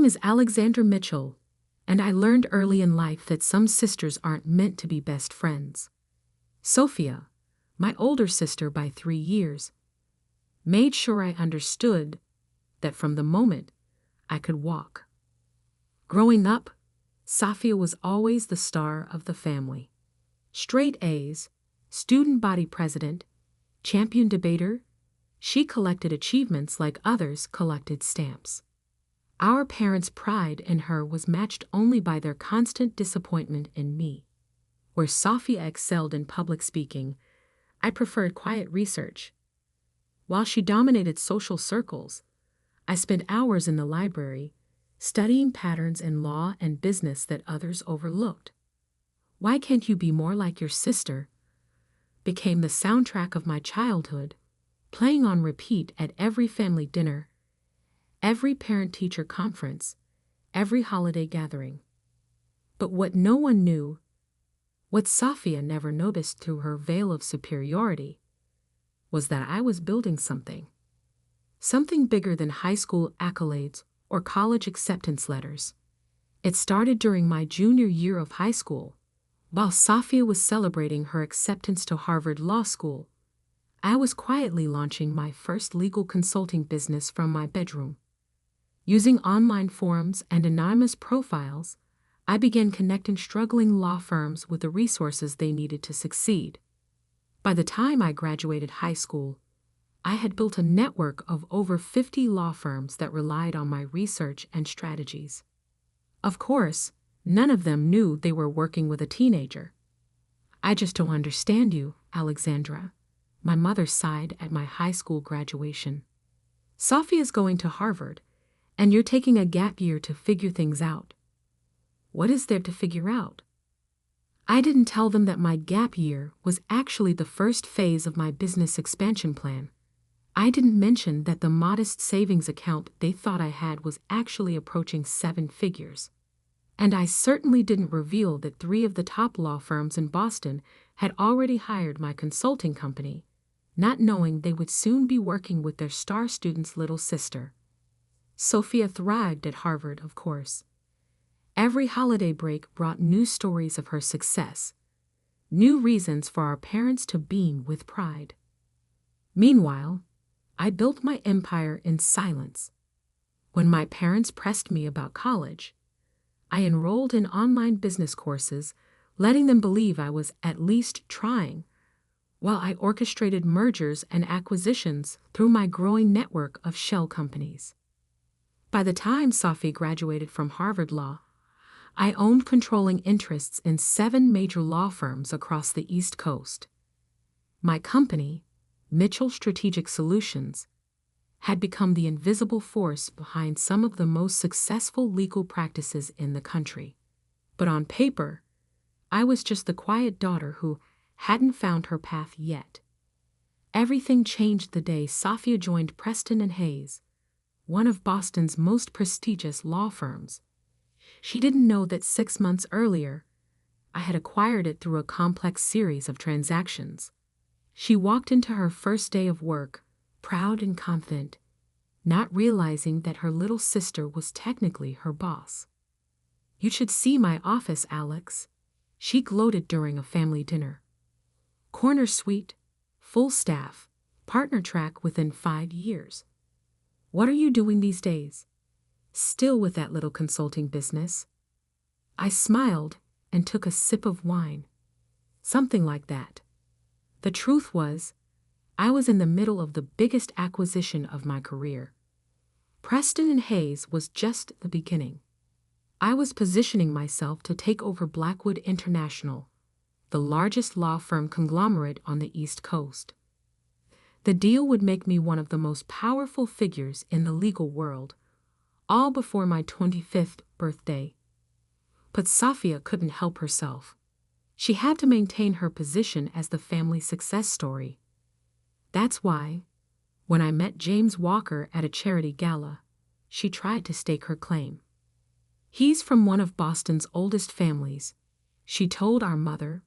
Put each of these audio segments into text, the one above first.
name is Alexandra Mitchell, and I learned early in life that some sisters aren't meant to be best friends. Sophia, my older sister by 3 years, made sure I understood that from the moment I could walk. Growing up, Sophia was always the star of the family. Straight A's, student body president, champion debater, she collected achievements like others collected stamps. Our parents' pride in her was matched only by their constant disappointment in me. Where Sophia excelled in public speaking, I preferred quiet research. While she dominated social circles, I spent hours in the library, studying patterns in law and business that others overlooked. "Why can't you be more like your sister?" became the soundtrack of my childhood, playing on repeat at every family dinner, every parent-teacher conference, every holiday gathering. But what no one knew, what Sophia never noticed through her veil of superiority, was that I was building something. Something bigger than high school accolades or college acceptance letters. It started during my junior year of high school. While Sophia was celebrating her acceptance to Harvard Law School, I was quietly launching my first legal consulting business from my bedroom. Using online forums and anonymous profiles, I began connecting struggling law firms with the resources they needed to succeed. By the time I graduated high school, I had built a network of over 50 law firms that relied on my research and strategies. Of course, none of them knew they were working with a teenager. "I just don't understand you, Alexandra," my mother sighed at my high school graduation. "Sophia's going to Harvard, and you're taking a gap year to figure things out." What is there to figure out? I didn't tell them that my gap year was actually the first phase of my business expansion plan. I didn't mention that the modest savings account they thought I had was actually approaching 7 figures. And I certainly didn't reveal that 3 of the top law firms in Boston had already hired my consulting company, not knowing they would soon be working with their star student's little sister. Sophia thrived at Harvard, of course. Every holiday break brought new stories of her success, new reasons for our parents to beam with pride. Meanwhile, I built my empire in silence. When my parents pressed me about college, I enrolled in online business courses, letting them believe I was at least trying, while I orchestrated mergers and acquisitions through my growing network of shell companies. By the time Sophie graduated from Harvard Law, I owned controlling interests in 7 major law firms across the East Coast. My company, Mitchell Strategic Solutions, had become the invisible force behind some of the most successful legal practices in the country. But on paper, I was just the quiet daughter who hadn't found her path yet. Everything changed the day Sophia joined Preston and Hayes, one of Boston's most prestigious law firms. She didn't know that 6 months earlier, I had acquired it through a complex series of transactions. She walked into her first day of work, proud and confident, not realizing that her little sister was technically her boss. "You should see my office, Alex," she gloated during a family dinner. "Corner suite, full staff, partner track within 5 years. What are you doing these days? Still with that little consulting business?" I smiled and took a sip of wine. Something like that. The truth was, I was in the middle of the biggest acquisition of my career. Preston and Hayes was just the beginning. I was positioning myself to take over Blackwood International, the largest law firm conglomerate on the East Coast. The deal would make me one of the most powerful figures in the legal world, all before my 25th birthday. But Sophia couldn't help herself. She had to maintain her position as the family success story. That's why, when I met James Walker at a charity gala, she tried to stake her claim. "He's from one of Boston's oldest families," she told our mother,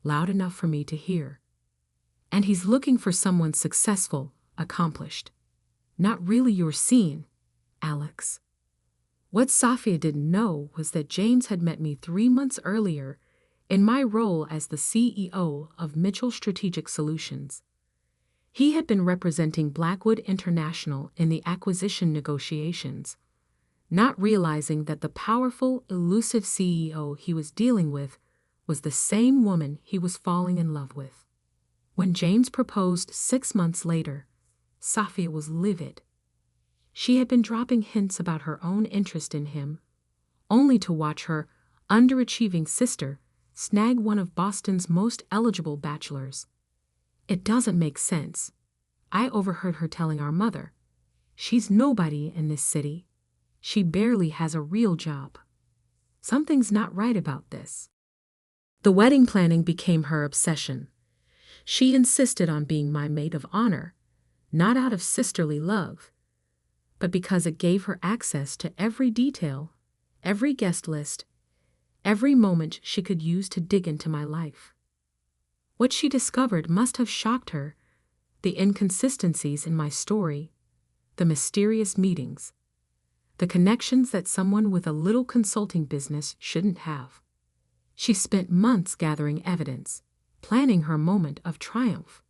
loud enough for me to hear. "And he's looking for someone successful, accomplished. Not really your scene, Alex." What Safia didn't know was that James had met me 3 months earlier in my role as the CEO of Mitchell Strategic Solutions. He had been representing Blackwood International in the acquisition negotiations, not realizing that the powerful, elusive CEO he was dealing with was the same woman he was falling in love with. When James proposed 6 months later, Safia was livid. She had been dropping hints about her own interest in him, only to watch her underachieving sister snag one of Boston's most eligible bachelors. "It doesn't make sense," I overheard her telling our mother. "She's nobody in this city. She barely has a real job. Something's not right about this." The wedding planning became her obsession. She insisted on being my maid of honor, not out of sisterly love, but because it gave her access to every detail, every guest list, every moment she could use to dig into my life. What she discovered must have shocked her: the inconsistencies in my story, the mysterious meetings, the connections that someone with a little consulting business shouldn't have. She spent months gathering evidence, planning her moment of triumph.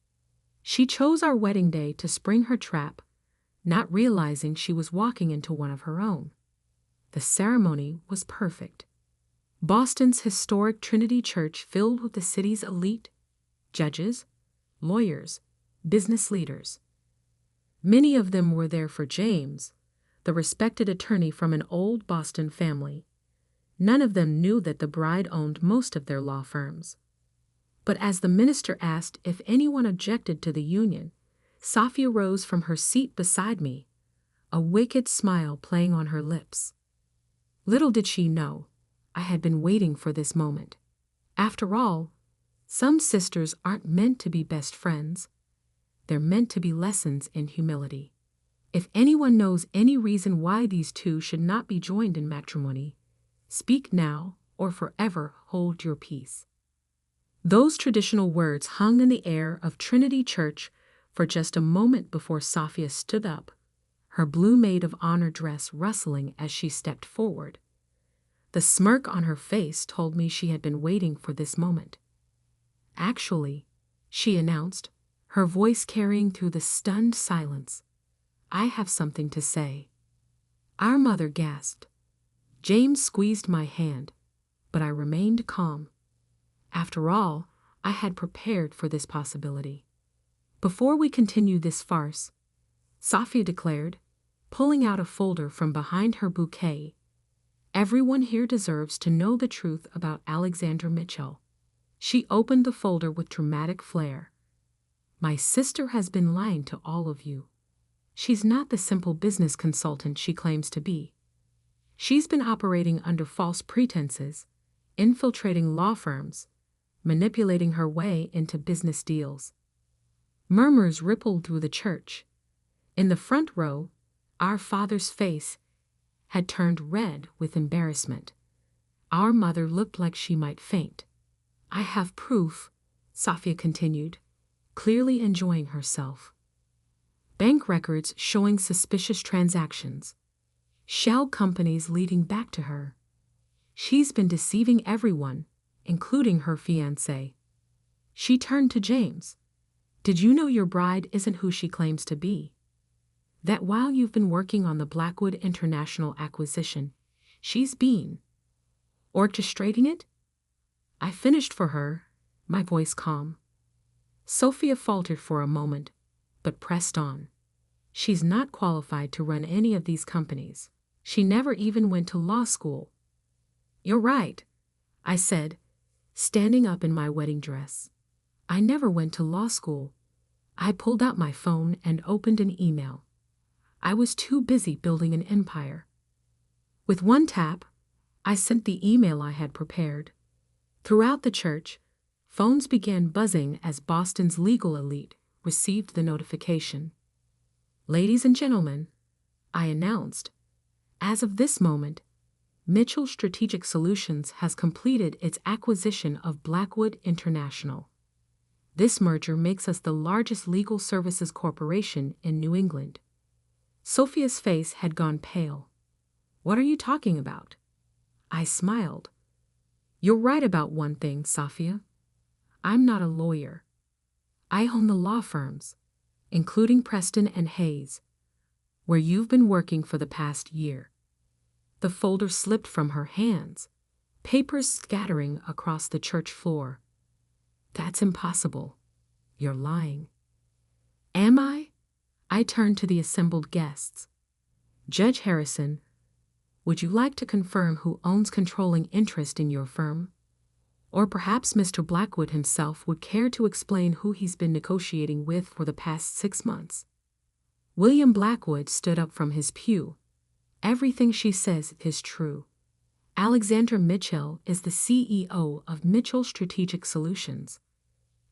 She chose our wedding day to spring her trap, not realizing she was walking into one of her own. The ceremony was perfect. Boston's historic Trinity Church filled with the city's elite, judges, lawyers, business leaders. Many of them were there for James, the respected attorney from an old Boston family. None of them knew that the bride owned most of their law firms. But as the minister asked if anyone objected to the union, Safia rose from her seat beside me, a wicked smile playing on her lips. Little did she know, I had been waiting for this moment. After all, some sisters aren't meant to be best friends. They're meant to be lessons in humility. If anyone knows any reason why these two should not be joined in matrimony, speak now or forever hold your peace. Those traditional words hung in the air of Trinity Church for just a moment before Safia stood up, her blue maid of honor dress rustling as she stepped forward. The smirk on her face told me she had been waiting for this moment. "Actually," she announced, her voice carrying through the stunned silence, "I have something to say." Our mother gasped. James squeezed my hand, but I remained calm. After all, I had prepared for this possibility. "Before we continue this farce," Safia declared, pulling out a folder from behind her bouquet, "everyone here deserves to know the truth about Alexander Mitchell." She opened the folder with dramatic flair. "My sister has been lying to all of you. She's not the simple business consultant she claims to be. She's been operating under false pretenses, infiltrating law firms, manipulating her way into business deals." Murmurs rippled through the church. In the front row, our father's face had turned red with embarrassment. Our mother looked like she might faint. "I have proof," Safia continued, clearly enjoying herself. "Bank records showing suspicious transactions. Shell companies leading back to her. She's been deceiving everyone, including her fiancé." She turned to James. "Did you know your bride isn't who she claims to be? That while you've been working on the Blackwood International acquisition, she's been orchestrating it?" I finished for her, my voice calm. Safia faltered for a moment, but pressed on. "She's not qualified to run any of these companies. She never even went to law school." "You're right," I said, standing up in my wedding dress. "I never went to law school." I pulled out my phone and opened an email. I was too busy building an empire. With one tap, I sent the email I had prepared. Throughout the church, phones began buzzing as Boston's legal elite received the notification. "Ladies and gentlemen," I announced, "as of this moment, Mitchell Strategic Solutions has completed its acquisition of Blackwood International. This merger makes us the largest legal services corporation in New England." Safia's face had gone pale. What are you talking about? I smiled. You're right about one thing, Safia. I'm not a lawyer. I own the law firms, including Preston and Hayes, where you've been working for the past year. The folder slipped from her hands, papers scattering across the church floor. That's impossible. You're lying. Am I? I turned to the assembled guests. Judge Harrison, would you like to confirm who owns controlling interest in your firm? Or perhaps Mr. Blackwood himself would care to explain who he's been negotiating with for the past 6 months. William Blackwood stood up from his pew. Everything she says is true. Alexandra Mitchell is the CEO of Mitchell Strategic Solutions.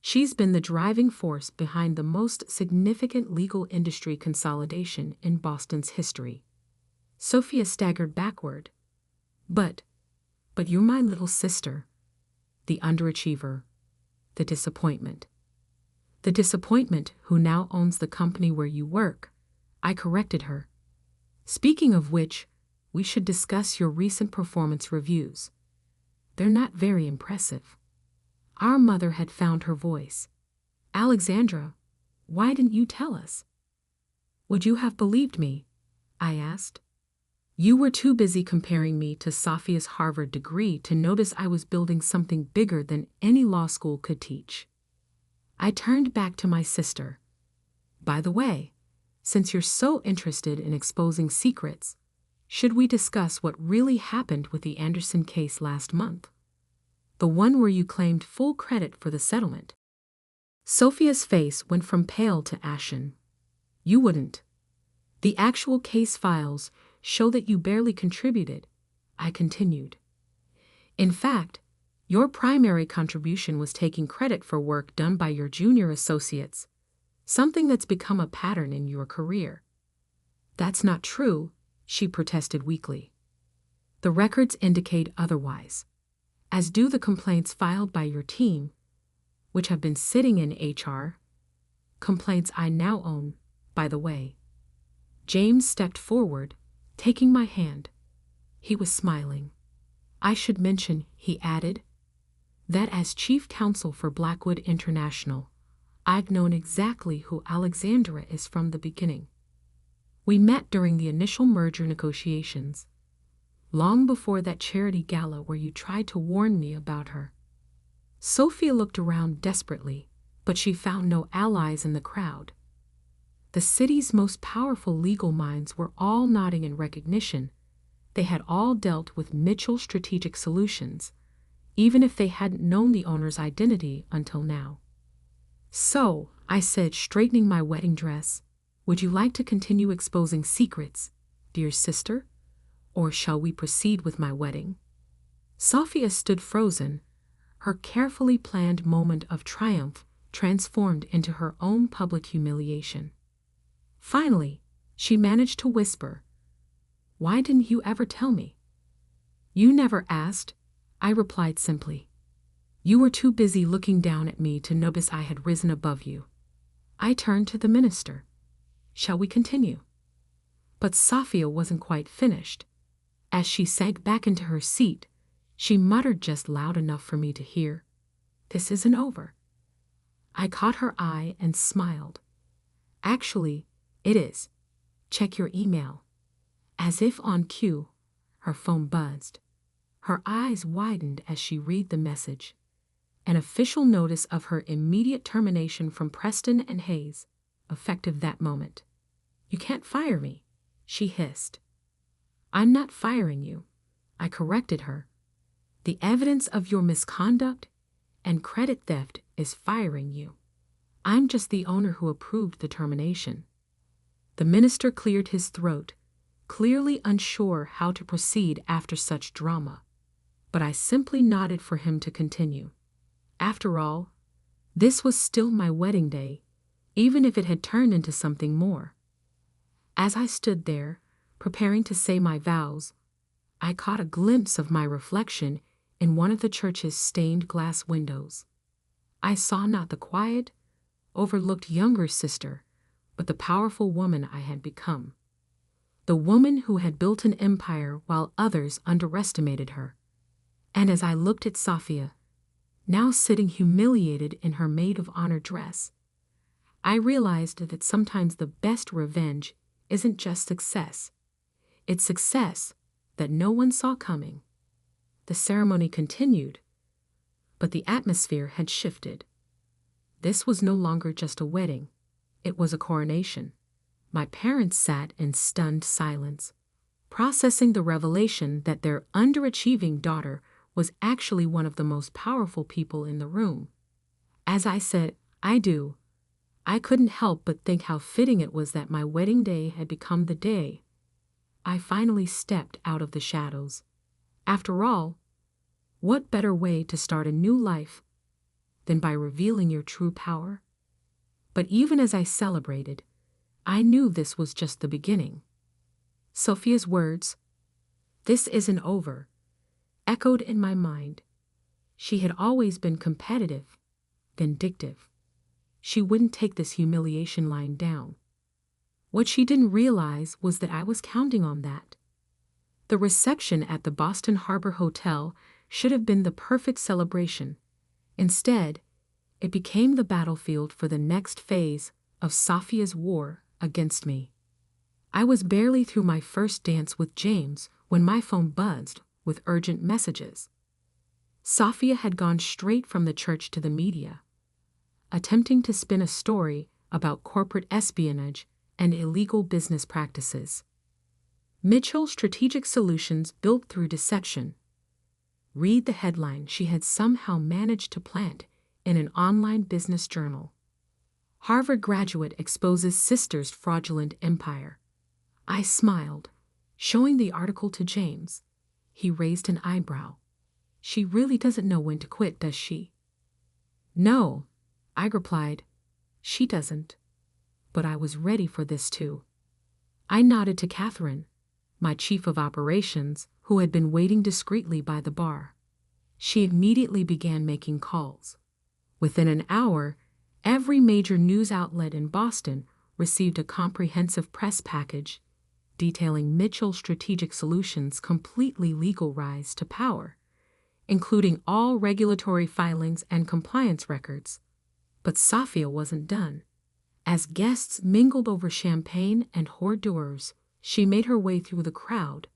She's been the driving force behind the most significant legal industry consolidation in Boston's history. Sophia staggered backward. But you're my little sister. The underachiever. The disappointment. The disappointment who now owns the company where you work. I corrected her. Speaking of which, we should discuss your recent performance reviews. They're not very impressive. Our mother had found her voice. Alexandra, why didn't you tell us? Would you have believed me? I asked. You were too busy comparing me to Safia's Harvard degree to notice I was building something bigger than any law school could teach. I turned back to my sister. By the way, since you're so interested in exposing secrets, should we discuss what really happened with the Anderson case last month? The one where you claimed full credit for the settlement. Sophia's face went from pale to ashen. You wouldn't. The actual case files show that you barely contributed, I continued. In fact, your primary contribution was taking credit for work done by your junior associates, something that's become a pattern in your career. That's not true, she protested weakly. The records indicate otherwise, as do the complaints filed by your team, which have been sitting in HR, complaints I now own, by the way. James stepped forward, taking my hand. He was smiling. I should mention, he added, that as chief counsel for Blackwood International, I've known exactly who Alexandra is from the beginning. We met during the initial merger negotiations, long before that charity gala where you tried to warn me about her. Sophia looked around desperately, but she found no allies in the crowd. The city's most powerful legal minds were all nodding in recognition. They had all dealt with Mitchell Strategic Solutions, even if they hadn't known the owner's identity until now. So, I said, straightening my wedding dress, would you like to continue exposing secrets, dear sister? Or shall we proceed with my wedding? Sophia stood frozen, her carefully planned moment of triumph transformed into her own public humiliation. Finally, she managed to whisper, Why didn't you ever tell me? You never asked, I replied simply. You were too busy looking down at me to notice I had risen above you. I turned to the minister. Shall we continue? But Sophia wasn't quite finished. As she sank back into her seat, she muttered just loud enough for me to hear, This isn't over. I caught her eye and smiled. Actually, it is. Check your email. As if on cue, her phone buzzed. Her eyes widened as she read the message. An official notice of her immediate termination from Preston and Hayes, effective that moment. You can't fire me, she hissed. I'm not firing you, I corrected her. The evidence of your misconduct and credit theft is firing you. I'm just the owner who approved the termination. The minister cleared his throat, clearly unsure how to proceed after such drama, but I simply nodded for him to continue. After all, this was still my wedding day, even if it had turned into something more. As I stood there, preparing to say my vows, I caught a glimpse of my reflection in one of the church's stained glass windows. I saw not the quiet, overlooked younger sister, but the powerful woman I had become. the woman who had built an empire while others underestimated her. And as I looked at Sophia, now sitting humiliated in her maid of honor dress, I realized that sometimes the best revenge isn't just success. It's success that no one saw coming. The ceremony continued, but the atmosphere had shifted. This was no longer just a wedding. It was a coronation. My parents sat in stunned silence, processing the revelation that their underachieving daughter was actually one of the most powerful people in the room. As I said, "I do," I couldn't help but think how fitting it was that my wedding day had become the day I finally stepped out of the shadows. After all, what better way to start a new life than by revealing your true power? But even as I celebrated, I knew this was just the beginning. Sophia's words, "This isn't over," echoed in my mind. She had always been competitive, vindictive. She wouldn't take this humiliation lying down. What she didn't realize was that I was counting on that. The reception at the Boston Harbor Hotel should have been the perfect celebration. Instead, it became the battlefield for the next phase of Sophia's war against me. I was barely through my first dance with James when my phone buzzed with urgent messages. Sophia had gone straight from the church to the media, attempting to spin a story about corporate espionage and illegal business practices. Mitchell Strategic Solutions built through deception. Read the headline she had somehow managed to plant in an online business journal. Harvard graduate exposes sister's fraudulent empire. I smiled, showing the article to James. He raised an eyebrow. She really doesn't know when to quit, does she? No, I replied. She doesn't. But I was ready for this too. I nodded to Catherine, my chief of operations, who had been waiting discreetly by the bar. She immediately began making calls. Within an hour, every major news outlet in Boston received a comprehensive press package detailing Mitchell Strategic Solutions' completely legal rise to power, including all regulatory filings and compliance records. But Sophia wasn't done. As guests mingled over champagne and hors d'oeuvres, she made her way through the crowd,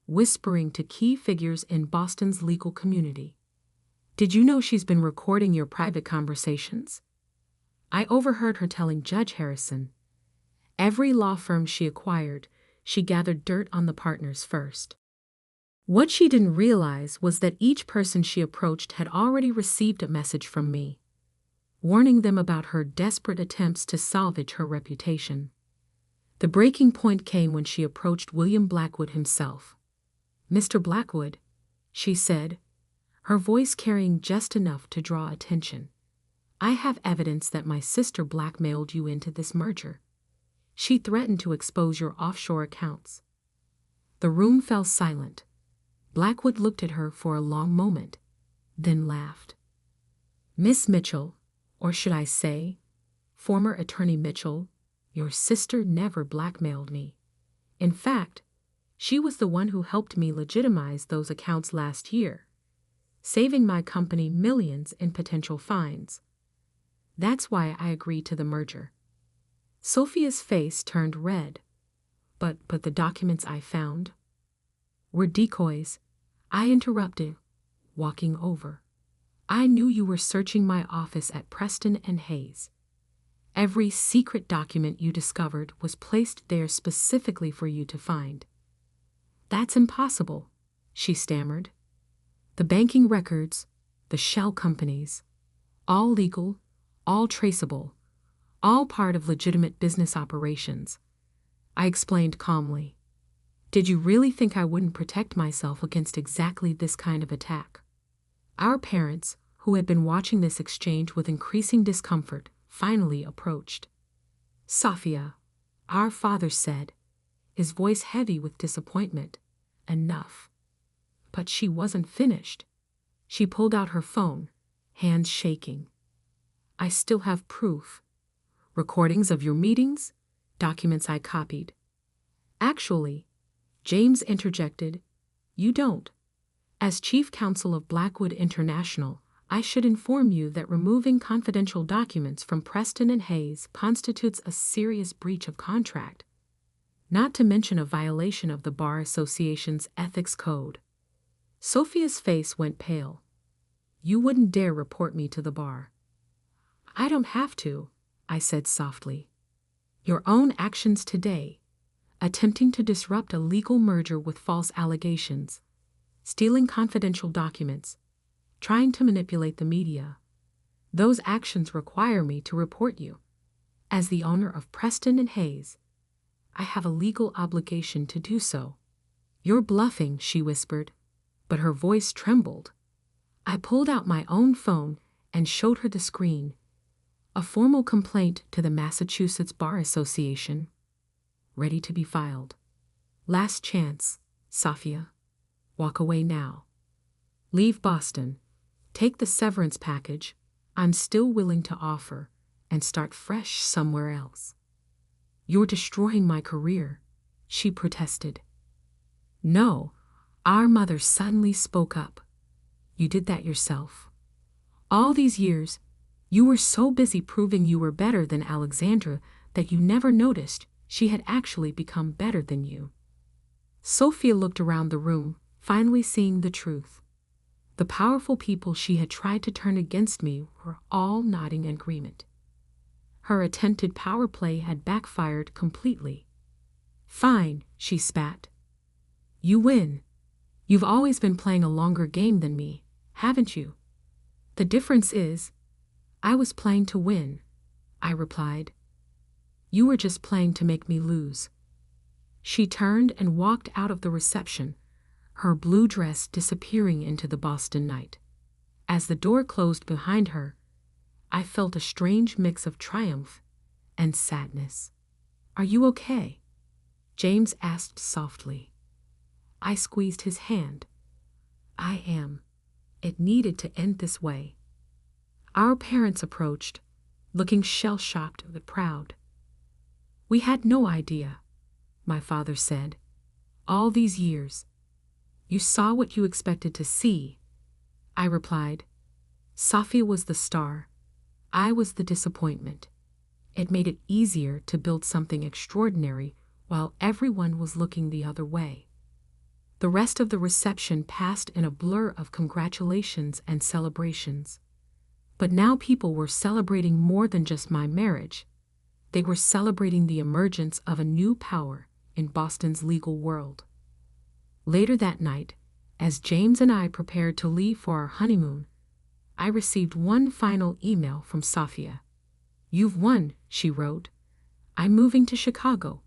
whispering to key figures in Boston's legal community. "Did you know she's been recording your private conversations?" I overheard her telling Judge Harrison. Every law firm she acquired, she gathered dirt on the partners first. What she didn't realize was that each person she approached had already received a message from me, warning them about her desperate attempts to salvage her reputation. The breaking point came when she approached William Blackwood himself. "Mr. Blackwood," she said, her voice carrying just enough to draw attention, "I have evidence that my sister blackmailed you into this merger. She threatened to expose your offshore accounts." The room fell silent. Blackwood looked at her for a long moment, then laughed. "Miss Mitchell, or should I say, former Attorney Mitchell, your sister never blackmailed me. In fact, she was the one who helped me legitimize those accounts last year, saving my company millions in potential fines. That's why I agreed to the merger." Sophia's face turned red. But the documents I found were decoys," I interrupted, walking over. "I knew you were searching my office at Preston and Hayes. Every secret document you discovered was placed there specifically for you to find." "That's impossible," she stammered. "The banking records, the shell companies, all legal, all traceable, all part of legitimate business operations," I explained calmly. "Did you really think I wouldn't protect myself against exactly this kind of attack?" Our parents, who had been watching this exchange with increasing discomfort, finally approached. "Sophia," our father said, his voice heavy with disappointment, "enough." But she wasn't finished. She pulled out her phone, hands shaking. "I still have proof. Recordings of your meetings, documents I copied. Actually, James interjected, you don't. As chief counsel of Blackwood International, I should inform you that removing confidential documents from Preston and Hayes constitutes a serious breach of contract, not to mention a violation of the Bar Association's ethics code. Sophia's face went pale. You wouldn't dare report me to the bar. I don't have to, I said softly. Your own actions today, attempting to disrupt a legal merger with false allegations, stealing confidential documents, trying to manipulate the media, those actions require me to report you. As the owner of Preston and Hayes, I have a legal obligation to do so. You're bluffing, she whispered, but her voice trembled. I pulled out my own phone and showed her the screen. A formal complaint to the Massachusetts Bar Association, ready to be filed. Last chance, Sophia. Walk away now. Leave Boston. Take the severance package I'm still willing to offer and start fresh somewhere else. You're destroying my career, she protested. No, our mother suddenly spoke up. You did that yourself. All these years, you were so busy proving you were better than Alexandra that you never noticed she had actually become better than you. Sophia looked around the room, finally seeing the truth. The powerful people she had tried to turn against me were all nodding in agreement. Her attempted power play had backfired completely. Fine, she spat. You win. You've always been playing a longer game than me, haven't you? The difference is, I was playing to win, I replied. You were just playing to make me lose. She turned and walked out of the reception, her blue dress disappearing into the Boston night. As the door closed behind her, I felt a strange mix of triumph and sadness. Are you okay? James asked softly. I squeezed his hand. I am. It needed to end this way. Our parents approached, looking shell-shocked but proud. We had no idea, my father said. All these years. You saw what you expected to see, I replied. Sophia was the star. I was the disappointment. It made it easier to build something extraordinary while everyone was looking the other way. The rest of the reception passed in a blur of congratulations and celebrations. But now people were celebrating more than just my marriage. They were celebrating the emergence of a new power in Boston's legal world. Later that night, as James and I prepared to leave for our honeymoon, I received one final email from Sophia. You've won, she wrote. I'm moving to Chicago.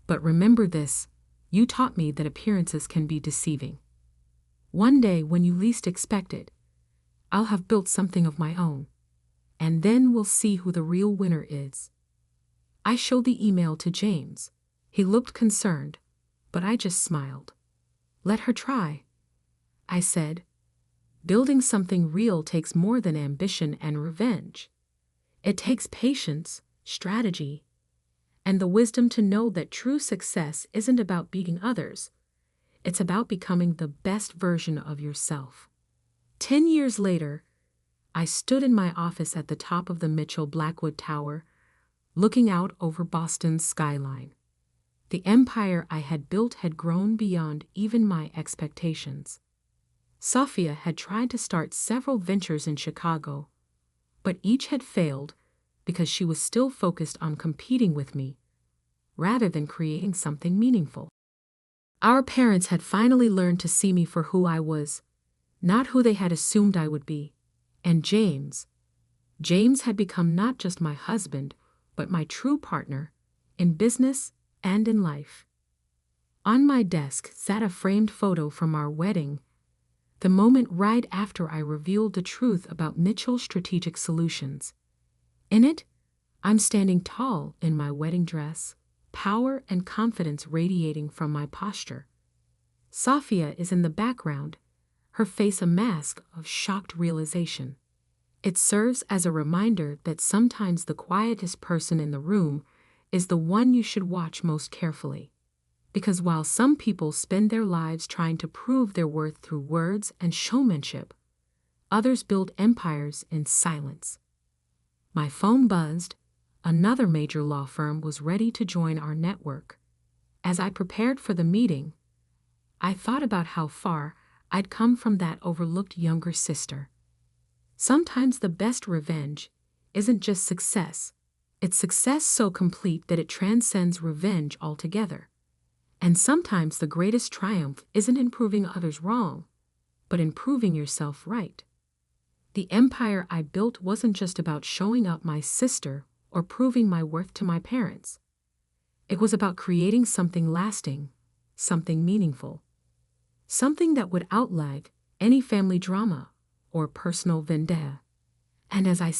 But remember this, you taught me that appearances can be deceiving. One day, when you least expect it, I'll have built something of my own, and then we'll see who the real winner is. I showed the email to James. He looked concerned, but I just smiled. Let her try, I said. Building something real takes more than ambition and revenge. It takes patience, strategy, and the wisdom to know that true success isn't about beating others. It's about becoming the best version of yourself. 10 years later, I stood in my office at the top of the Mitchell Blackwood Tower, looking out over Boston's skyline. The empire I had built had grown beyond even my expectations. Sophia had tried to start several ventures in Chicago, but each had failed because she was still focused on competing with me, rather than creating something meaningful. Our parents had finally learned to see me for who I was, not who they had assumed I would be. And James had become not just my husband, but my true partner, in business and in life. On my desk sat a framed photo from our wedding, the moment right after I revealed the truth about Mitchell Strategic Solutions. In it, I'm standing tall in my wedding dress, power and confidence radiating from my posture. Sophia is in the background, her face a mask of shocked realization. It serves as a reminder that sometimes the quietest person in the room is the one you should watch most carefully. Because while some people spend their lives trying to prove their worth through words and showmanship, others build empires in silence. My phone buzzed. Another major law firm was ready to join our network. As I prepared for the meeting, I thought about how far I'd come from that overlooked younger sister. Sometimes the best revenge isn't just success. It's success so complete that it transcends revenge altogether. And sometimes the greatest triumph isn't in proving others wrong, but in proving yourself right. The empire I built wasn't just about showing up my sister or proving my worth to my parents. It was about creating something lasting, something meaningful, something that would outlive any family drama or personal vendetta. And as I